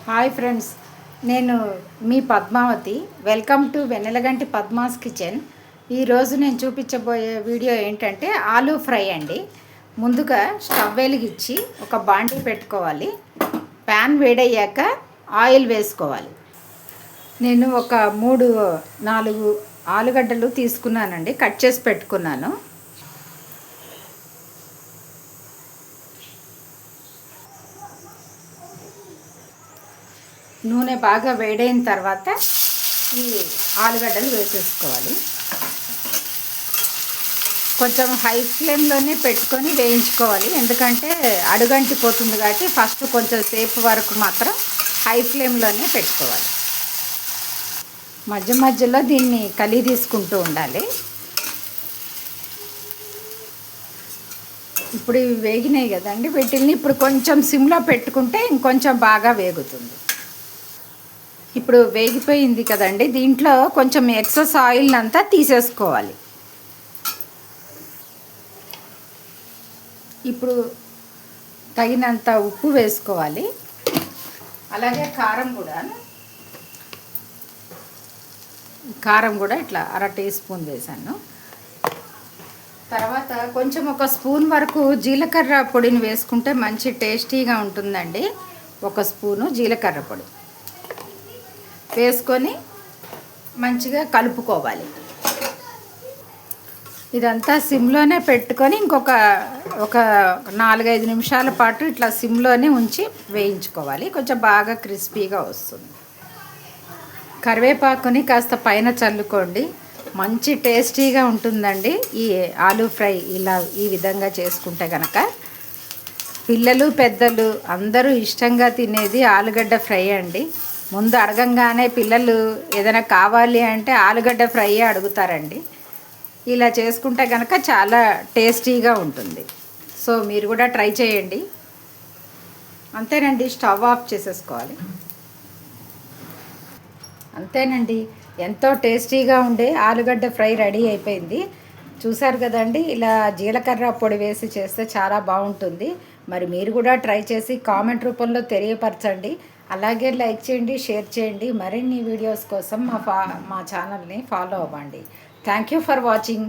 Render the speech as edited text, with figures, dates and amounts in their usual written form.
Hi friends, నేను మీ Padmavathi. Welcome to Vennelaganti Padma's kitchen. ఈరోజు నేను చూపించబోయే వీడియో ఏంటంటే ఆలూ ఫ్రై అండి. ముందుగా స్టవ్ వెలిగించి ఒక బాండీ పెట్టుకోవాలి. ప్యాన్ వేడయ్యాక ఆయిల్ వేసుకోవాలి. నేను ఒక 3-4 ఆలుగడ్డలు తీసుకున్నానండి, కట్ చేసి పెట్టుకున్నాను. నూనె బాగా వేడైన తర్వాత ఈ ఆలుగడ్డలు వేసేసుకోవాలి. కొంచెం హై ఫ్లేమ్లోనే పెట్టుకొని వేయించుకోవాలి, ఎందుకంటే అడుగంటిపోతుంది కాబట్టి ఫస్ట్ కొంచెం సేపు వరకు మాత్రం హై ఫ్లేమ్లోనే పెట్టుకోవాలి. మధ్య మధ్యలో దీన్ని తీసుకుంటూ ఉండాలి. ఇప్పుడు ఇవి వేగినాయి కదండి, వీటిని ఇప్పుడు కొంచెం సిమ్లో పెట్టుకుంటే ఇంకొంచెం బాగా వేగుతుంది. ఇప్పుడు వేగిపోయింది కదండి, దీంట్లో కొంచెం ఎక్సెస్ ఆయిల్ అంతా తీసేసుకోవాలి. ఇప్పుడు తగినంత ఉప్పు వేసుకోవాలి, అలాగే కారం కూడా ఇట్లా 1/2 టీ స్పూన్ వేసాను. తర్వాత కొంచెం ఒక స్పూన్ వరకు జీలకర్ర పొడిని వేసుకుంటే మంచి టేస్టీగా ఉంటుందండి. 1 స్పూను జీలకర్ర పొడి వేసుకొని మంచిగా కలుపుకోవాలి. ఇదంతా సిమ్లోనే పెట్టుకొని ఇంకొక 4-5 నిమిషాల పాటు ఇట్లా సిమ్లోనే ఉంచి వేయించుకోవాలి. కొంచెం బాగా క్రిస్పీగా వస్తుంది. కరివేపాకుని కాస్త పైన చల్లుకోండి, మంచి టేస్టీగా ఉంటుందండి ఈ ఆలూ ఫ్రై. ఈ విధంగా చేసుకుంటే కనుక పిల్లలు పెద్దలు అందరూ ఇష్టంగా తినేది ఆలుగడ్డ ఫ్రై అండి. ముందు అడగంగానే పిల్లలు ఏదైనా కావాలి అంటే ఆలుగడ్డ ఫ్రై అడుగుతారండి. ఇలా చేసుకుంటే కనుక చాలా టేస్టీగా ఉంటుంది. సో మీరు కూడా ట్రై చేయండి. అంతేనండి, స్టవ్ ఆఫ్ చేసేసుకోవాలి. అంతేనండి, ఎంతో టేస్టీగా ఉండే ఆలుగడ్డ ఫ్రై రెడీ అయిపోయింది. చూసారు కదండి, ఇలా జీలకర్ర పొడి వేసి చేస్తే చాలా బాగుంటుంది. మరి మీరు కూడా ట్రై చేసి కామెంట్ రూపంలో తెలియపరచండి. అలాగే లైక్ చేయండి, షేర్ చేయండి. మరిన్ని వీడియోస్ కోసం మా ఛానల్ని ఫాలో అవ్వండి. Thank you for watching.